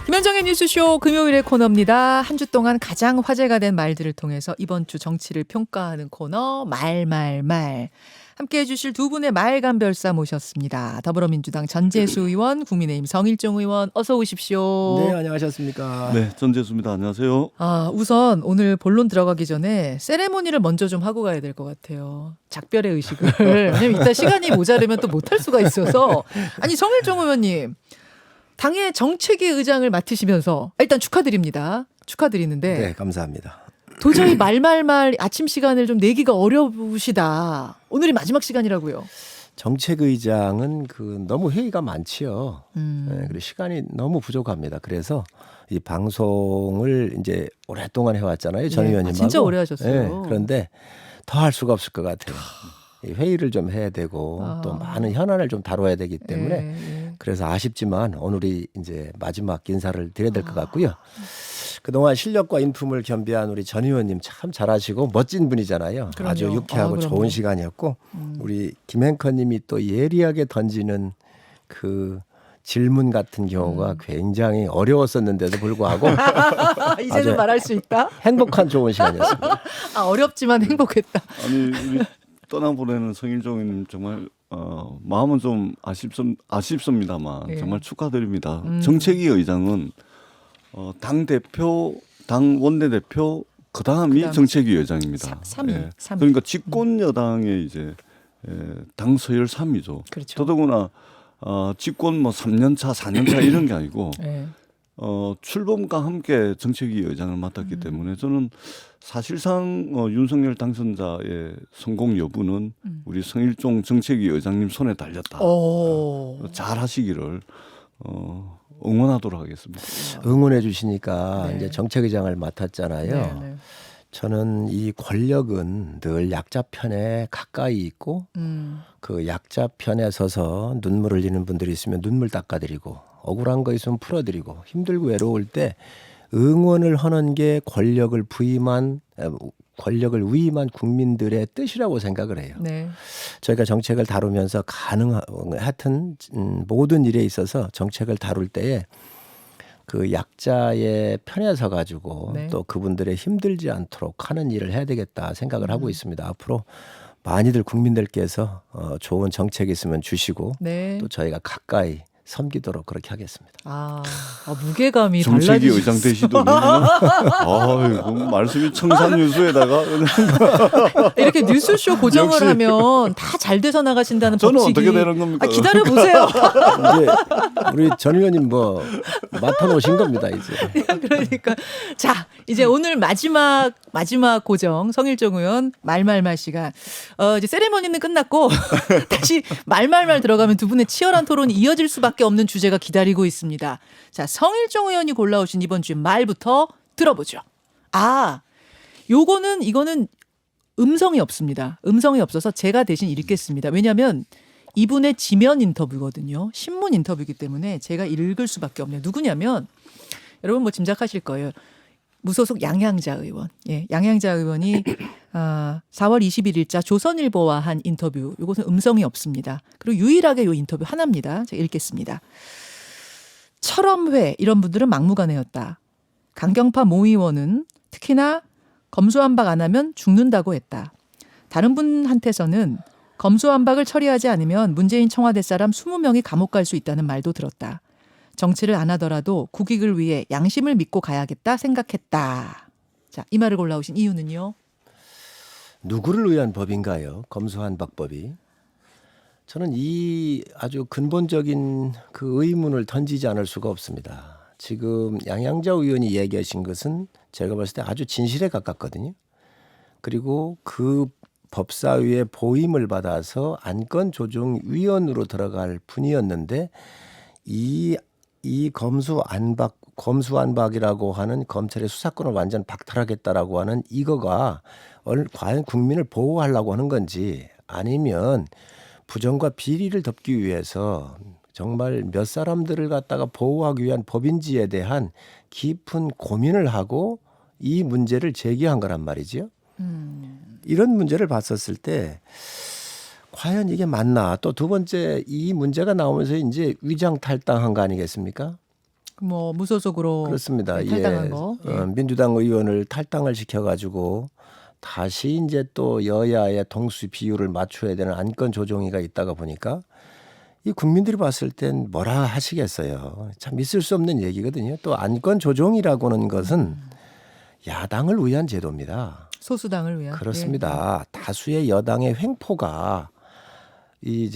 김현정의 뉴스쇼 금요일의 코너입니다. 한 주 동안 가장 화제가 된 말들을 통해서 이번 주 정치를 평가하는 코너 말말말. 함께해 주실 두 분의 말감별사 모셨습니다. 더불어민주당 전재수 의원, 국민의힘 성일종 의원 어서 오십시오. 네, 안녕하셨습니까? 네, 전재수입니다. 안녕하세요. 우선 오늘 본론 들어가기 전에 세레모니를 먼저 좀 하고 가야 될 것 같아요. 작별의 의식을. 왜냐면 이따 시간이 모자르면 또 못할 수가 있어서. 아니 성일종 의원님. 당의 정책위 의장을 맡으시면서 일단 축하드립니다. 축하드리는데 네, 감사합니다. 도저히 말말말 아침 시간을 좀 내기가 어려우시다. 오늘이 마지막 시간이라고요. 정책의장은 너무 회의가 많지요. 네, 그리고 시간이 너무 부족합니다. 그래서 이 방송을 이제 오랫동안 해왔잖아요. 전 의원님하고. 진짜 오래 하셨어요. 네, 그런데 더 할 수가 없을 것 같아요. 이 회의를 좀 해야 되고 또 많은 현안을 좀 다뤄야 되기 때문에 그래서 아쉽지만 오늘이 이제 마지막 인사를 드려야 될 것 같고요. 그동안 실력과 인품을 겸비한 우리 전 의원님 참 잘하시고 멋진 분이잖아요. 그럼요. 아주 유쾌하고 좋은 시간이었고 우리 김 앵커님이 또 예리하게 던지는 그 질문 같은 경우가 굉장히 어려웠었는데도 불구하고 이제는 말할 수 있다. 행복한 좋은 시간이었습니다. 어렵지만 행복했다. 아니 우리 떠나보내는 성일종 의원님 정말 마음은 좀 아쉽습니다만 예. 정말 축하드립니다. 정책위 의장은 당 대표, 당 원내대표 그다음이 정책위 의장입니다. 3위. 그러니까 집권 여당의 이제 당 서열 3위죠. 그렇죠. 더더구나 집권 뭐 3년 차, 4년 차 이런 게 아니고 네. 출범과 함께 정책위 의장을 맡았기 때문에 저는 사실상 윤석열 당선자의 성공 여부는 우리 성일종 정책위 의장님 손에 달렸다. 잘 하시기를 응원하도록 하겠습니다. 응원해 주시니까 네. 이제 정책의장을 맡았잖아요. 네. 저는 이 권력은 늘 약자 편에 가까이 있고 그 약자 편에 서서 눈물 흘리는 분들이 있으면 눈물 닦아드리고 억울한 거 있으면 풀어드리고 힘들고 외로울 때 응원을 하는 게 권력을 위임한 국민들의 뜻이라고 생각을 해요. 네. 저희가 정책을 다루면서 하여튼 모든 일에 있어서 정책을 다룰 때에 그 약자의 편에 서 가지고 네. 또 그분들의 힘들지 않도록 하는 일을 해야 되겠다 생각을 하고 있습니다. 앞으로 많이들 국민들께서 좋은 정책이 있으면 주시고 네. 또 저희가 가까이 섬기도록 그렇게 하겠습니다. 무게감이 정책위 달라지셨어요. 의장 되시더니 아이고 말씀이 청산유수에다가 이렇게 뉴스쇼 고정을 역시. 하면 다 잘 돼서 나가신다는 저는 법칙이. 어떻게 되는 겁니까? 기다려 보세요. 이제 우리 전 의원님 맡아놓으신 겁니다 이제. 그러니까 자 이제 오늘 마지막 고정 성일종 의원 말말말 시간. 이제 세레머니는 끝났고 다시 말말말 들어가면 두 분의 치열한 토론이 이어질 수밖에 없는 주제가 기다리고 있습니다. 자 성일종 의원이 골라오신 이번 주의 말부터 들어보죠. 이거는 음성이 없습니다. 음성이 없어서 제가 대신 읽겠습니다. 왜냐하면 이분의 지면 인터뷰거든요. 신문 인터뷰이기 때문에 제가 읽을 수밖에 없네요. 누구냐면 여러분 뭐 짐작하실 거예요. 무소속 양향자 의원. 예, 양향자 의원이 4월 21일자 조선일보와 한 인터뷰. 이것은 음성이 없습니다. 그리고 유일하게 이 인터뷰 하나입니다. 제가 읽겠습니다. 철험회 이런 분들은 막무가내였다. 강경파 모 의원은 특히나 검수완박 안 하면 죽는다고 했다. 다른 분한테서는 검수완박을 처리하지 않으면 문재인 청와대 사람 20명이 감옥 갈 수 있다는 말도 들었다. 정치를 안 하더라도 국익을 위해 양심을 믿고 가야겠다 생각했다. 자, 이 말을 골라오신 이유는요? 누구를 위한 법인가요? 검수완박법이. 저는 이 아주 근본적인 그 의문을 던지지 않을 수가 없습니다. 지금 양양자 의원이 얘기하신 것은 제가 봤을 때 아주 진실에 가깝거든요. 그리고 그 법사위의 보임을 받아서 안건조정위원으로 들어갈 분이었는데 이 검수완박이라고 하는 검찰의 수사권을 완전 박탈하겠다라고 하는 이거가 과연 국민을 보호하려고 하는 건지 아니면 부정과 비리를 덮기 위해서 정말 몇 사람들을 갖다가 보호하기 위한 법인지에 대한 깊은 고민을 하고 이 문제를 제기한 거란 말이지요. 이런 문제를 봤었을 때 과연 이게 맞나? 또 두 번째 이 문제가 나오면서 이제 위장 탈당한 거 아니겠습니까? 뭐 무소속으로 그렇습니다. 탈당한 예. 거. 예. 민주당 의원을 탈당을 시켜가지고 다시 이제 또 여야의 동수 비율을 맞춰야 되는 안건 조정위가 있다가 보니까 이 국민들이 봤을 땐 뭐라 하시겠어요. 참 있을 수 없는 얘기거든요. 또 안건 조정이라고는 것은 야당을 위한 제도입니다. 소수당을 위한. 그렇습니다. 다수의 여당의 횡포가 이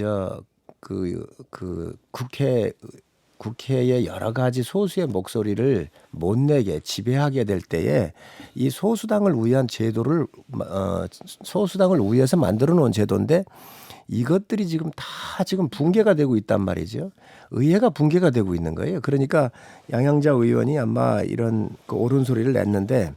국회의 여러 가지 소수의 목소리를 못 내게 지배하게 될 때에 이 소수당을 위한 제도를 소수당을 위해서 만들어 놓은 제도인데 이것들이 지금 다 지금 붕괴가 되고 있단 말이죠. 의회가 붕괴가 되고 있는 거예요. 그러니까 양양자 의원이 아마 이런 그 옳은 소리를 냈는데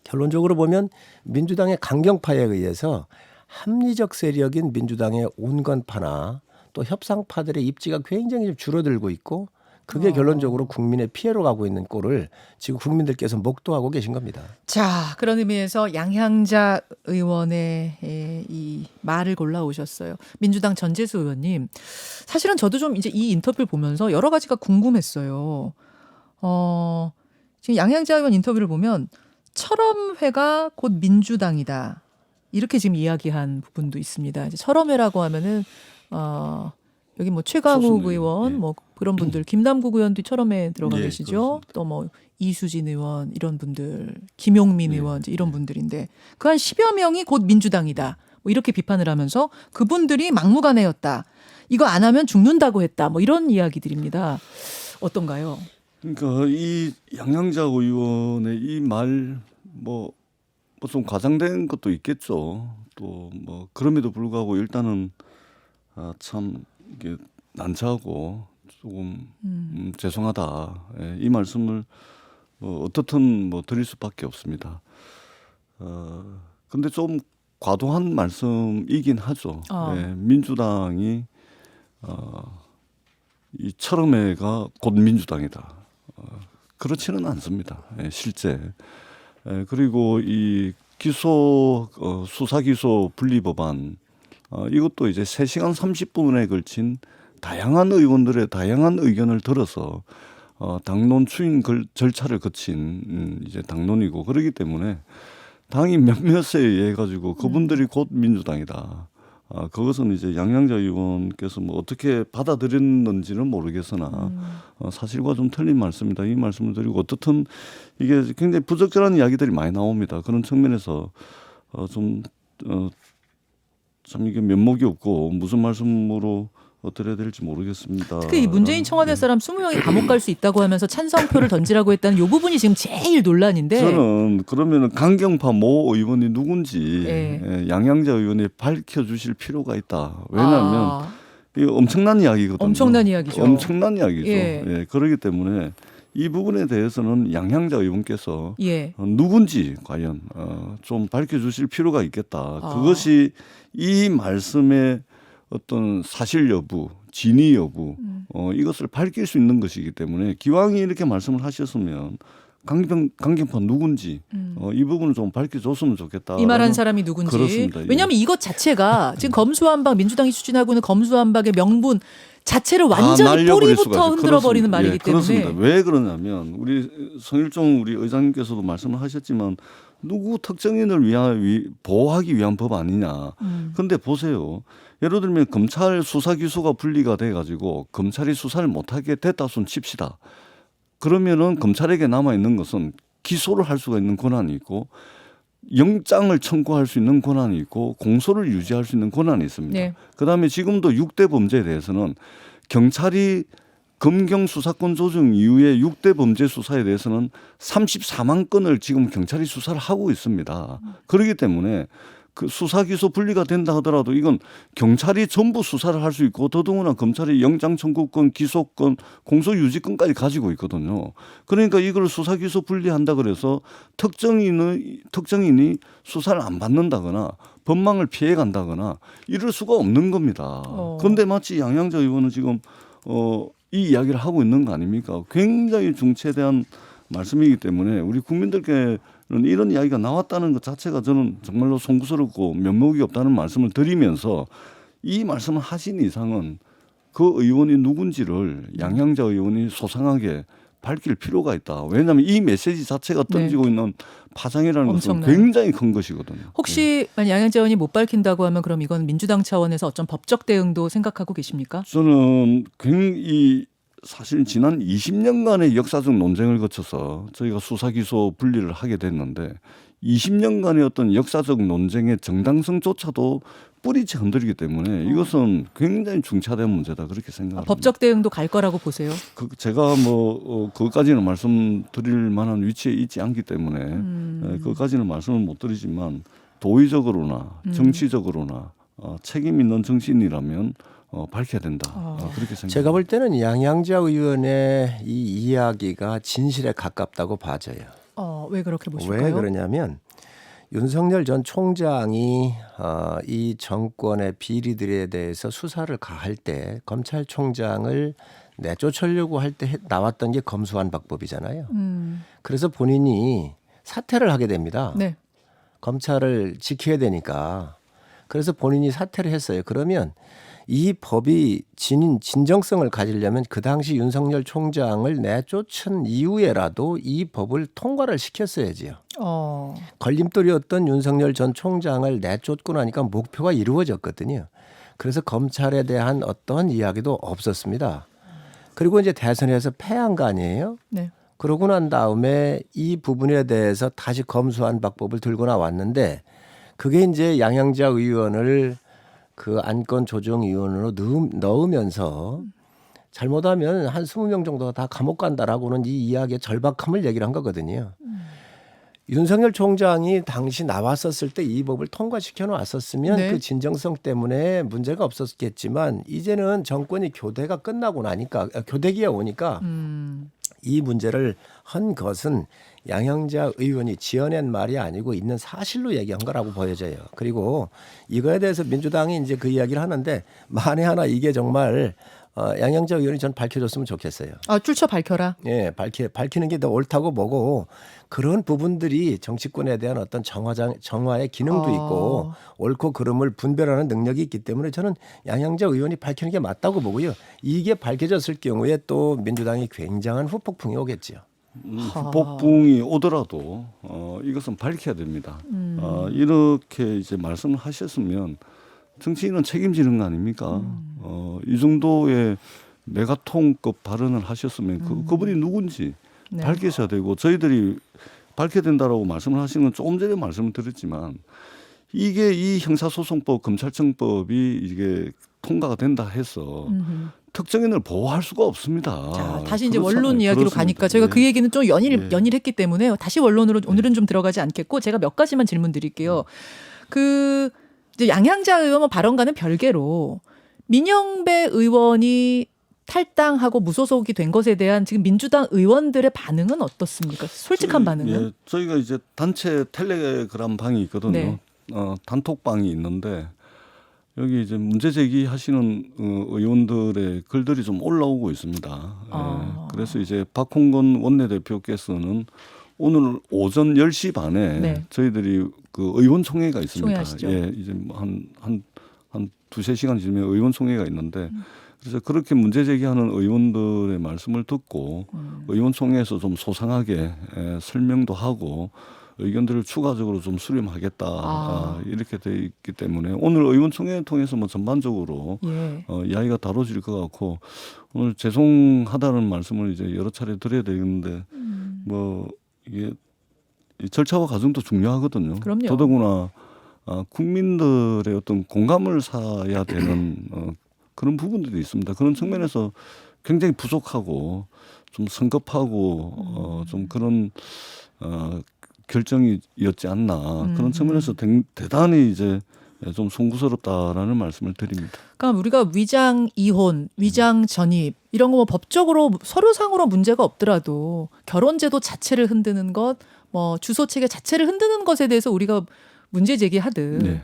결론적으로 보면 민주당의 강경파에 의해서 합리적 세력인 민주당의 온건파나 또 협상파들의 입지가 굉장히 좀 줄어들고 있고 그게 결론적으로 국민의 피해로 가고 있는 꼴을 지금 국민들께서 목도하고 계신 겁니다. 자, 그런 의미에서 양향자 의원의 이 말을 골라오셨어요. 민주당 전재수 의원님. 사실은 저도 좀 이제 이 인터뷰를 보면서 여러 가지가 궁금했어요. 지금 양향자 의원 인터뷰를 보면 철험회가 곧 민주당이다. 이렇게 지금 이야기한 부분도 있습니다. 이제 철험회라고 하면은 여기 뭐 최강욱 소수는, 의원 예. 뭐 그런 분들 김남국 의원도 철험회에 들어가 예, 계시죠. 그렇습니다. 또 뭐 이수진 의원 이런 분들, 김용민 예, 의원 이제 이런 분들인데 그 한 10여 명이 곧 민주당이다. 뭐 이렇게 비판을 하면서 그분들이 막무가내였다. 이거 안 하면 죽는다고 했다. 뭐 이런 이야기들입니다. 어떤가요? 그러니까 이 양양자 의원의 이 말 뭐 좀 과장된 것도 있겠죠. 또 뭐 그럼에도 불구하고 일단은 참 이게 난처하고 조금 죄송하다. 예, 이 말씀을 뭐 어떻든 뭐 드릴 수밖에 없습니다. 근데 좀 과도한 말씀이긴 하죠. 예, 민주당이 이 철험회가 곧 민주당이다. 그렇지는 않습니다. 예, 실제. 예, 그리고 이 수사기소 분리법안 이것도 이제 3시간 30분에 걸친 다양한 의원들의 다양한 의견을 들어서 당론 추인 절차를 거친 이제 당론이고 그렇기 때문에 당이 몇몇에 의해 가지고 그분들이 곧 민주당이다. 그것은 이제 양양자 의원께서 뭐 어떻게 받아들였는지는 모르겠으나 사실과 좀 틀린 말씀이다. 이 말씀을 드리고 어떻든 이게 굉장히 부적절한 이야기들이 많이 나옵니다. 그런 측면에서 참 이게 면목이 없고 무슨 말씀으로 드려야 될지 모르겠습니다. 특히 이 문재인 청와대 사람 20명이 감옥 갈 수 있다고 하면서 찬성표를 던지라고 했다는 이 부분이 지금 제일 논란인데. 저는 그러면 강경파 모 의원이 누군지 예. 양양자 의원이 밝혀주실 필요가 있다. 왜냐하면 이거 엄청난 이야기거든요. 엄청난 이야기죠. 엄청난 이야기죠. 예. 예, 그렇기 때문에 이 부분에 대해서는 양양자 의원께서 예. 누군지 과연 좀 밝혀주실 필요가 있겠다. 그것이 이 말씀의 어떤 사실 여부, 진위 여부 이것을 밝힐 수 있는 것이기 때문에 기왕이 이렇게 말씀을 하셨으면 강경파 누군지 이 부분을 좀 밝혀줬으면 좋겠다. 이 말한 사람이 누군지. 그렇습니다. 예. 왜냐하면 이것 자체가 지금 검수완박 민주당이 추진하고 있는 검수완박의 명분 자체를 완전히 날려버릴 수가 뿌리부터 있죠. 흔들어버리는 그렇습니다. 말이기 예, 때문에. 그렇습니다. 왜 그러냐면 우리 성일종 우리 의장님께서도 말씀을 하셨지만 누구 특정인을 보호하기 위한 법 아니냐. 그런데 보세요. 예를 들면 검찰 수사 기소가 분리가 돼가지고 검찰이 수사를 못하게 됐다 손 칩시다. 그러면은 검찰에게 남아 있는 것은 기소를 할 수가 있는 권한이 있고 영장을 청구할 수 있는 권한이 있고 공소를 유지할 수 있는 권한이 있습니다. 네. 그다음에 지금도 6대 범죄에 대해서는 경찰이 검경 수사권 조정 이후에 6대 범죄 수사에 대해서는 34만 건을 지금 경찰이 수사를 하고 있습니다. 그렇기 때문에 그 수사 기소 분리가 된다 하더라도 이건 경찰이 전부 수사를 할 수 있고 더더구나 검찰이 영장 청구권, 기소권, 공소 유지권까지 가지고 있거든요. 그러니까 이걸 수사 기소 분리한다 그래서 특정인이 수사를 안 받는다거나 법망을 피해 간다거나 이럴 수가 없는 겁니다. 그런데 마치 양양자 의원은 지금 이 이야기를 하고 있는 거 아닙니까? 굉장히 중체대한 말씀이기 때문에 우리 국민들께는 이런 이야기가 나왔다는 것 자체가 저는 정말로 송구스럽고 면목이 없다는 말씀을 드리면서 이 말씀을 하신 이상은 그 의원이 누군지를 양양자 의원이 소상하게 밝힐 필요가 있다. 왜냐하면 이 메시지 자체가 던지고 있는 파장이라는 것은 엄청나요. 굉장히 큰 것이거든요. 혹시 만약 양양자 의원이 못 밝힌다고 하면 그럼 이건 민주당 차원에서 어떤 법적 대응도 생각하고 계십니까? 저는 굉장히 사실 지난 20년간의 역사적 논쟁을 거쳐서 저희가 수사 기소 분리를 하게 됐는데 20년간의 어떤 역사적 논쟁의 정당성조차도 뿌리째 흔들리기 때문에 이것은 굉장히 중차대한 문제다 그렇게 생각합니다. 법적 대응도 갈 거라고 보세요? 제가 그것까지는 말씀드릴 만한 위치에 있지 않기 때문에 그것까지는 말씀을 못 드리지만 도의적으로나 정치적으로나 책임 있는 정치인이라면 밝혀야 된다. 그렇게 생각합니다. 제가 볼 때는 양양자 의원의 이 이야기가 진실에 가깝다고 봐져요. 왜 그렇게 보실까요? 왜 그러냐면 윤석열 전 총장이 이 정권의 비리들에 대해서 수사를 가할 때 검찰총장을 내쫓으려고 할 때 나왔던 게 검수완박법이잖아요. 그래서 본인이 사퇴를 하게 됩니다. 네. 검찰을 지켜야 되니까. 그래서 본인이 사퇴를 했어요. 그러면 이 법이 진정성을 가지려면 그 당시 윤석열 총장을 내쫓은 이후에라도 이 법을 통과를 시켰어야지요. 걸림돌이었던 윤석열 전 총장을 내쫓고 나니까 목표가 이루어졌거든요. 그래서 검찰에 대한 어떤 이야기도 없었습니다. 그리고 이제 대선에서 패한 거 아니에요? 네. 그러고 난 다음에 이 부분에 대해서 다시 검수완박법을 들고 나왔는데 그게 이제 양양자 의원을 그 안건조정위원으로 넣으면서 잘못하면 한 20명 정도가 다 감옥 간다라고는 이 이야기의 절박함을 얘기를 한 거거든요. 윤석열 총장이 당시 나왔었을 때 이 법을 통과시켜 놨었으면 네. 그 진정성 때문에 문제가 없었겠지만 이제는 정권이 교대가 끝나고 나니까 교대기에 오니까 이 문제를 한 것은 양양자 의원이 지어낸 말이 아니고 있는 사실로 얘기한 거라고 보여져요. 그리고 이거에 대해서 민주당이 이제 그 이야기를 하는데 만에 하나 이게 정말 양양자 의원이 전 밝혀줬으면 좋겠어요. 출처 밝혀라. 예, 밝히는 게 더 옳다고 보고 그런 부분들이 정치권에 대한 어떤 정화의 기능도 있고 옳고 그름을 분별하는 능력이 있기 때문에 저는 양양자 의원이 밝히는 게 맞다고 보고요. 이게 밝혀졌을 경우에 또 민주당이 굉장한 후폭풍이 오겠죠. 후폭풍이 오더라도 이것은 밝혀야 됩니다. 이렇게 이제 말씀을 하셨으면 정치인은 책임지는 거 아닙니까? 이 정도의 메가톤급 발언을 하셨으면 그분이 누군지 네. 밝히셔야 되고 저희들이 밝혀야 된다라고 말씀을 하시는 건 조금 전에 말씀을 드렸지만 이게 이 형사소송법 검찰청법이 이게 통과가 된다 해서 특정인을 보호할 수가 없습니다. 자, 다시 이제 그렇잖아요. 원론 이야기로 그렇습니다. 가니까 저희가 예. 그 얘기는 좀 연일했기 때문에 다시 원론으로 오늘은 좀 들어가지 않겠고 제가 몇 가지만 질문 드릴게요. 이제 양양자 의원 발언과는 별개로 민영배 의원이 탈당하고 무소속이 된 것에 대한 지금 민주당 의원들의 반응은 어떻습니까? 솔직한 반응은? 예, 저희가 이제 단체 텔레그램 방이 있거든요. 네. 단톡방이 있는데 여기 이제 문제 제기하시는 의원들의 글들이 좀 올라오고 있습니다. 예, 그래서 이제 박홍근 원내대표께서는 오늘 오전 10시 반에 네. 저희들이 그 의원총회가 있습니다. 총회하시죠. 예, 이제 한 두세 시간 뒤면 의원총회가 있는데 그래서 그렇게 문제 제기하는 의원들의 말씀을 듣고 의원총회에서 좀 소상하게 설명도 하고 의견들을 추가적으로 좀 수렴하겠다 이렇게 돼 있기 때문에 오늘 의원총회 통해서 뭐 전반적으로 예. 이야기가 다뤄질 것 같고 오늘 죄송하다는 말씀을 이제 여러 차례 드려야 되는데 뭐 이게 이 절차와 과정도 중요하거든요. 그럼요. 더더구나 국민들의 어떤 공감을 사야 되는 그런 부분들이 있습니다. 그런 측면에서 굉장히 부족하고 좀 성급하고 좀 그런 결정이었지 않나 그런 측면에서 대단히 이제 좀 송구스럽다라는 말씀을 드립니다. 그러니까 우리가 위장 이혼, 위장 전입 이런 거 뭐 법적으로 서류상으로 문제가 없더라도 결혼제도 자체를 흔드는 것, 뭐 주소 체계 자체를 흔드는 것에 대해서 우리가 문제 제기하듯 네.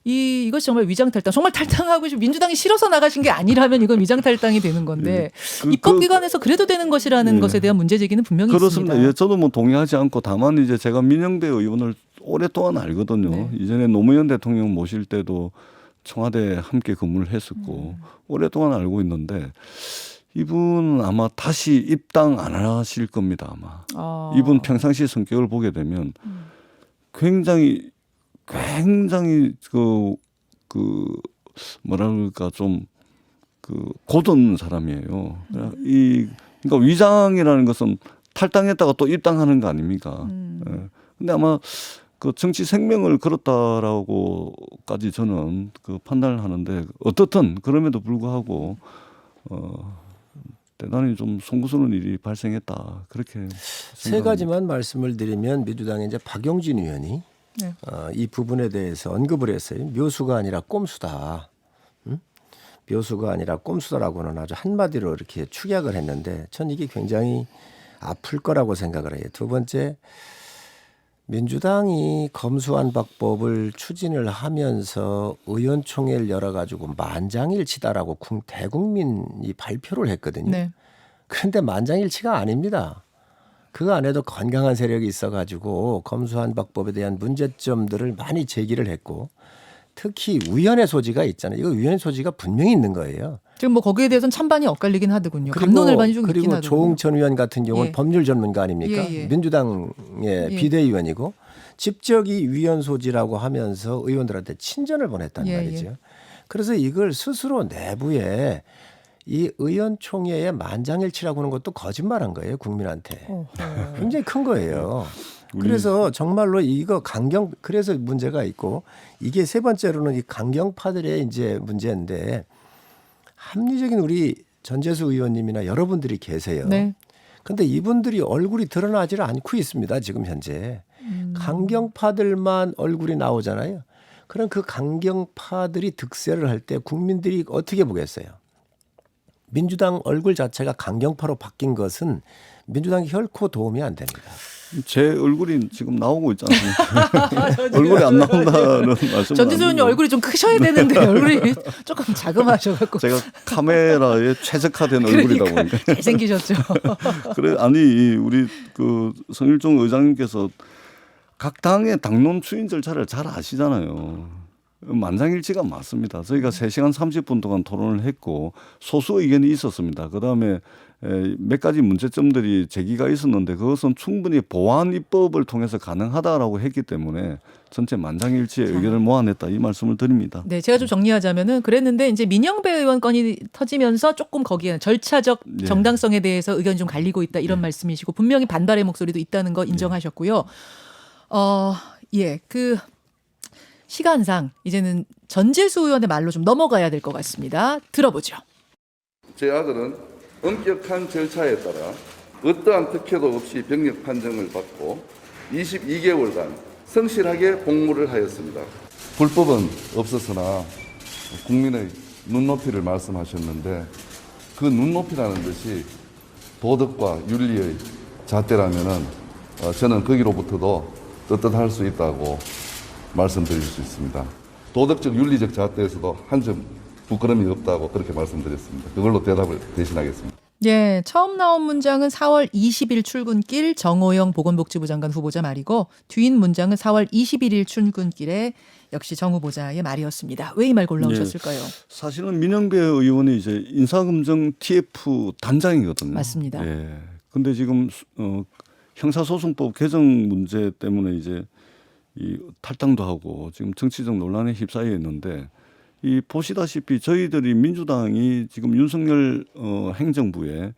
이것이 정말 위장 탈당, 정말 탈당하고 민주당이 싫어서 나가신 게 아니라면 이건 위장 탈당이 되는 건데 입법기관에서 그래도 되는 것이라는 것에 대한 문제 제기는 분명히 그렇습니다. 있습니다. 예, 저도 뭐 동의하지 않고 다만 이제 제가 민영배 의원을 오랫동안 알거든요. 네. 이전에 노무현 대통령 모실 때도 청와대에 함께 근무를 했었고 오랫동안 알고 있는데 이분은 아마 다시 입당 안 하실 겁니다. 아마 이분 평상시 성격을 보게 되면 굉장히 뭐랄까 좀 고든 사람이에요. 그러니까 위장이라는 것은 탈당했다가 또 입당하는 거 아닙니까? 예. 근데 아마 그 정치 생명을 걸었다라고까지 저는 그 판단을 하는데 어떻든 그럼에도 불구하고 대단히 좀 송구스러운 일이 발생했다 그렇게 생각합니다. 세 가지만 말씀을 드리면 민주당의 이제 박용진 의원이 네. 이 부분에 대해서 언급을 했어요. 묘수가 아니라 꼼수다. 묘수가 아니라 꼼수다라고는 아주 한마디로 이렇게 축약을 했는데 전 이게 굉장히 아플 거라고 생각을 해요. 두 번째, 민주당이 검수완박법을 추진을 하면서 의원총회를 열어가지고 만장일치다라고 대국민이 발표를 했거든요. 네. 그런데 만장일치가 아닙니다. 그 안에도 건강한 세력이 있어가지고 검수완박법에 대한 문제점들을 많이 제기를 했고 특히 위헌의 소지가 있잖아요. 이거 위헌의 소지가 분명히 있는 거예요. 지금 뭐 거기에 대해서는 찬반이 엇갈리긴 하더군요. 감론을반이 좀 있긴 그리고 하더군요. 조홍천 의원 같은 경우는 예. 법률 전문가 아닙니까? 예, 예. 민주당의 예. 비대위원이고 직접이 위헌 소지라고 하면서 의원들한테 친전을 보냈단 예, 말이죠. 예. 그래서 이걸 스스로 내부에 이 의원총회의 만장일치라고 하는 것도 거짓말한 거예요. 국민한테. 굉장히 큰 거예요. 그래서 정말로 이거 그래서 문제가 있고 이게 세 번째로는 이 강경파들의 이제 문제인데 합리적인 우리 전재수 의원님이나 여러분들이 계세요. 네. 근데 이분들이 얼굴이 드러나질 않고 있습니다. 지금 현재. 강경파들만 얼굴이 나오잖아요. 그럼 그 강경파들이 득세를 할 때 국민들이 어떻게 보겠어요? 민주당 얼굴 자체가 강경파로 바뀐 것은 민주당이 결코 도움이 안 됩니다. 제 얼굴이 지금 나오고 있지 않습니까? 얼굴이 안 나온다는 말씀. 전지수 의원님 얼굴이 좀 크셔야 되는데 얼굴이 조금 자그마하셔갖고. 제가 카메라에 최적화된 얼굴이다 보니까. 잘생기셨죠. 그래 아니 우리 그 성일종 의장님께서 각 당의 당론 추인 절차를 잘 아시잖아요. 만장일치가 맞습니다. 저희가 3시간 30분 동안 토론을 했고 소수 의견이 있었습니다. 그다음에 몇 가지 문제점들이 제기가 있었는데 그것은 충분히 보완 입법을 통해서 가능하다라고 했기 때문에 전체 만장일치의 의견을 모아냈다 이 말씀을 드립니다. 네, 제가 좀 정리하자면은 그랬는데 이제 민영배 의원 건이 터지면서 조금 거기에 절차적 정당성에 대해서 의견이 좀 갈리고 있다 이런 말씀이시고 분명히 반발의 목소리도 있다는 거 인정하셨고요. 그 시간상 이제는 전재수 의원의 말로 좀 넘어가야 될 것 같습니다. 들어보죠. 제 아들은 엄격한 절차에 따라 어떠한 특혜도 없이 병역 판정을 받고 22개월간 성실하게 복무를 하였습니다. 불법은 없었으나 국민의 눈높이를 말씀하셨는데 그 눈높이라는 것이 도덕과 윤리의 잣대라면은 저는 거기로부터도 떳떳할 수 있다고 말씀드릴 수 있습니다. 도덕적 윤리적 잣대에서도 한 점 부끄럼이 없다고 그렇게 말씀드렸습니다. 그걸로 대답을 대신하겠습니다. 예, 처음 나온 문장은 4월 20일 출근길 정호영 보건복지부 장관 후보자 말이고 뒤인 문장은 4월 21일 출근길에 역시 정 후보자의 말이었습니다. 왜 이 말 골라오셨을까요? 사실은 민영배 의원이 이제 인사검증 TF 단장이거든요. 맞습니다. 예. 근데 지금 형사소송법 개정 문제 때문에 이제 이 탈당도 하고 지금 정치적 논란에 휩싸여 있는데 이 보시다시피 저희들이 민주당이 지금 윤석열 행정부의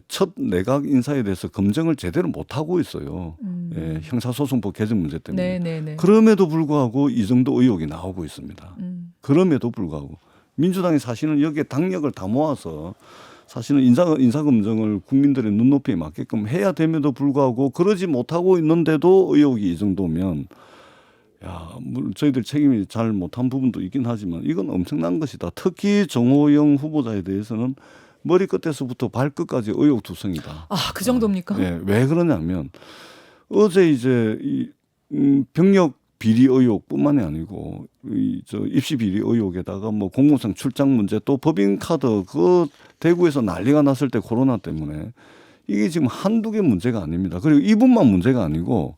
첫 내각 인사에 대해서 검증을 제대로 못 하고 있어요. 예, 형사소송법 개정 문제 때문에. 네네네. 그럼에도 불구하고 이 정도 의혹이 나오고 있습니다. 그럼에도 불구하고 민주당이 사실은 여기에 당력을 다 모아서 사실은 인사검증을 국민들의 눈높이에 맞게끔 해야 됨에도 불구하고 그러지 못하고 있는데도 의혹이 이 정도면 물론 저희들 책임이 잘 못한 부분도 있긴 하지만 이건 엄청난 것이다. 특히 정호영 후보자에 대해서는 머리끝에서부터 발끝까지 의혹투성이다. 그 정도입니까? 예, 왜 그러냐면 어제 이제 이 병역 비리 의혹뿐만이 아니고 입시 비리 의혹에다가 뭐 공무상 출장 문제 또 법인카드 그 대구에서 난리가 났을 때 코로나 때문에 이게 지금 한두 개 문제가 아닙니다. 그리고 이분만 문제가 아니고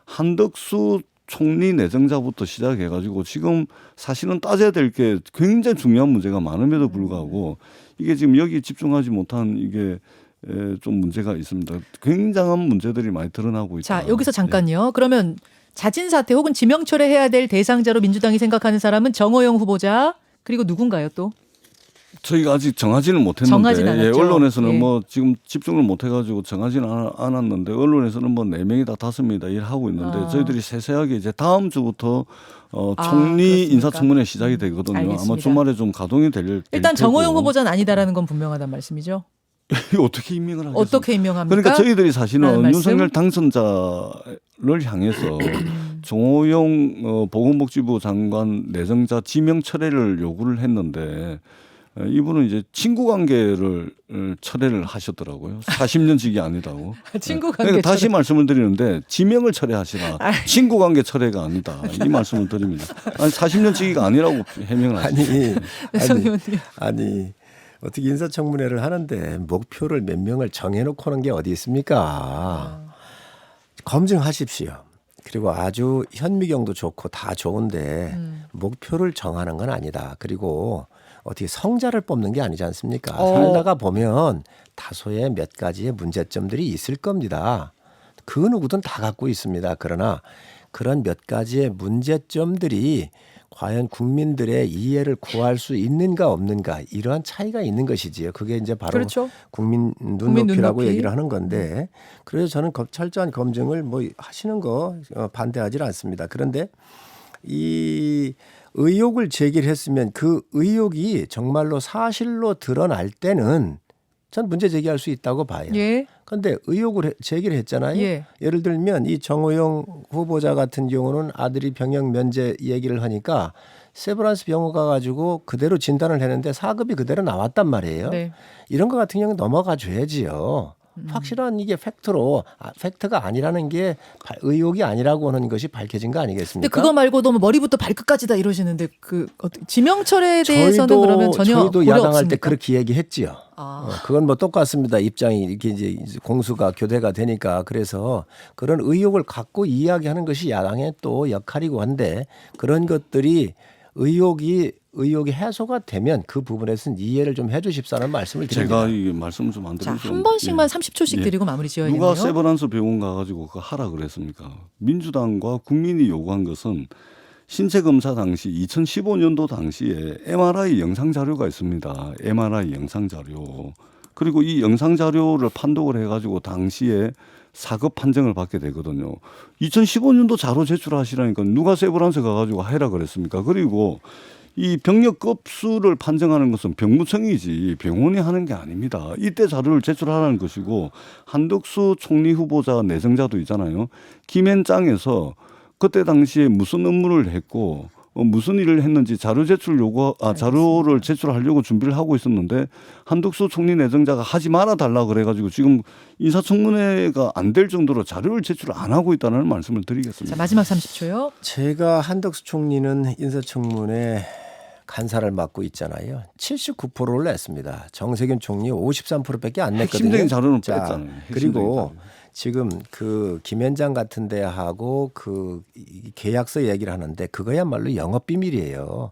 한덕수 총리 내정자부터 시작해가지고 지금 사실은 따져야 될 게 굉장히 중요한 문제가 많음에도 불구하고 이게 지금 여기 집중하지 못한 이게 좀 문제가 있습니다. 굉장한 문제들이 많이 드러나고 있다. 자, 여기서 잠깐요. 그러면 자진 사퇴 혹은 지명 철회해야 될 대상자로 민주당이 생각하는 사람은 정호영 후보자 그리고 누군가요 또? 저희가 아직 정하지는 못했는데 정하진 않았죠. 언론에서는 예. 뭐 지금 집중을 못해가지고 정하지는 않았는데 언론에서는 뭐 4명이다 5명이다 일하고 있는데 저희들이 세세하게 이제 다음 주부터 총리 그렇습니까? 인사청문회 시작이 되거든요. 알겠습니다. 아마 주말에 좀 가동이 될 일단 테고. 정호영 후보자는 아니다라는 건 분명하다는 말씀이죠. 이거 어떻게 임명을 하겠습니까? 어떻게 임명합니까? 그러니까 저희들이 사실은 라는 말씀? 윤석열 당선자를 향해서 정호영 보건복지부 장관 내정자 지명 철회를 요구를 했는데 이분은 이제 친구 관계를 철회를 하셨더라고요. 40년직이 아니다고. 친구 관계 그러니까 다시 철회. 말씀을 드리는데 지명을 철회하시라. 친구 관계 철회가 아니다. 이 말씀을 드립니다. 아니 40년직이가 아니라고 해명을 하시죠. 성 의원님. 아니 어떻게 인사청문회를 하는데 목표를 몇 명을 정해놓고 하는 게 어디 있습니까? 검증하십시오. 그리고 아주 현미경도 좋고 다 좋은데 목표를 정하는 건 아니다. 그리고 어떻게 성자를 뽑는 게 아니지 않습니까? 살다가 보면 다소의 몇 가지의 문제점들이 있을 겁니다. 그 누구든 다 갖고 있습니다. 그러나 그런 몇 가지의 문제점들이 과연 국민들의 이해를 구할 수 있는가 없는가 이러한 차이가 있는 것이지요. 그게 이제 바로 그렇죠. 국민 국민 눈높이라고 눈높이. 얘기를 하는 건데 그래서 저는 철저한 검증을 뭐 하시는 거 반대하지 않습니다. 그런데 이 의혹을 제기를 했으면 그 의혹이 정말로 사실로 드러날 때는 전 문제 제기할 수 있다고 봐요. 예. 그런데 의혹을 제기를 했잖아요. 예. 예를 들면 이 정호영 후보자 같은 경우는 아들이 병역 면제 얘기를 하니까 세브란스 병원 가가지고 그대로 진단을 했는데 4급이 그대로 나왔단 말이에요. 네. 이런 거 같은 경우는 넘어가 줘야지요. 확실한 이게 팩트가 아니라는 게 의혹이 아니라고 하는 것이 밝혀진 거 근데 아니겠습니까? 그거 말고도 뭐 머리부터 발끝까지 다 이러시는데 그 지명철에 대해서는 그러면 전혀 저희도 고려 야당할 때 없습니까? 그렇게 얘기했지요. 그건 뭐 똑같습니다. 입장이 이렇게 이제 공수가 교대가 되니까 그래서 그런 의혹을 갖고 이야기하는 것이 야당의 또 역할이고 한데 그런 것들이 의혹이 해소가 되면 그 부분에서는 이해를 좀 해주십사는 말씀을 드립니다. 제가 이 말씀 좀 안 자, 드리죠. 한 번씩만 예. 30초씩 예. 드리고 마무리 지어야겠네요. 누가 세브란스 병원 가가지고 그거 하라 그랬습니까? 민주당과 국민이 요구한 것은 신체 검사 당시 2015년도 당시에 MRI 영상 자료가 있습니다. MRI 영상 자료. 그리고 이 영상 자료를 판독을 해가지고 당시에 4급 판정을 받게 되거든요. 2015년도 자료 제출하시라니까 누가 세브란스 가가지고 해라 그랬습니까? 그리고 이 병력 급수를 판정하는 것은 병무청이지 병원이 하는 게 아닙니다. 이때 자료를 제출하라는 것이고 한덕수 총리 후보자 내정자도 있잖아요. 김앤장에서 그때 당시에 무슨 업무를 했고 무슨 일을 했는지 자료를 제출하려고 준비를 하고 있었는데 한덕수 총리 내정자가 하지 말아 달라 그래가지고 지금 인사청문회가 안 될 정도로 자료를 제출 안 하고 있다는 말씀을 드리겠습니다. 자, 마지막 30초요. 제가 한덕수 총리는 인사청문회 간사를 맡고 있잖아요. 79%를 냈습니다. 정세균 총리 53%밖에 안 냈거든요. 핵심적인 자료는 자, 뺐잖아요. 그리고 지금 그 김현장 같은 데하고 그 계약서 얘기를 하는데 그거야말로 영업 비밀이에요.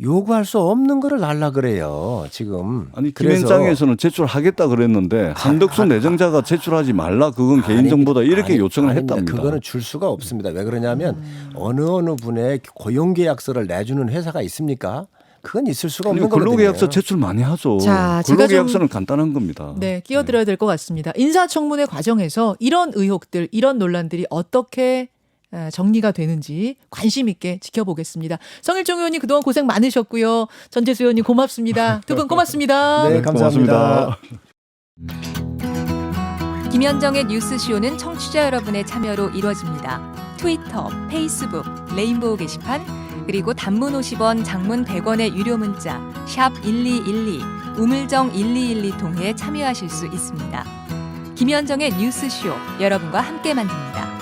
요구할 수 없는 거를 달라 그래요. 지금. 아니 그래서 김현장에서는 제출하겠다 그랬는데 한덕수 내정자가 제출하지 말라 그건 개인정보다 이렇게 요청을 아닙니다. 했답니다. 그거는 줄 수가 없습니다. 왜 그러냐면 어느 분의 고용계약서를 내주는 회사가 있습니까? 그건 있을 수가 없는 거거든요. 근로계약서 제출 많이 하죠. 자, 제가 근로계약서는 간단한 겁니다. 네, 끼어들어야 될 것 같습니다. 인사청문회 과정에서 이런 의혹들, 이런 논란들이 어떻게 정리가 되는지 관심 있게 지켜보겠습니다. 성일종 의원님 그동안 고생 많으셨고요. 전재수 의원님 고맙습니다. 두 분 고맙습니다. 네, 감사합니다. 김현정의 뉴스쇼는 청취자 여러분의 참여로 이루어집니다. 트위터, 페이스북, 레인보우 게시판, 그리고 단문 50원, 장문 100원의 유료 문자 샵 1212, 우물정 1212 통해 참여하실 수 있습니다. 김현정의 뉴스쇼 여러분과 함께 만듭니다.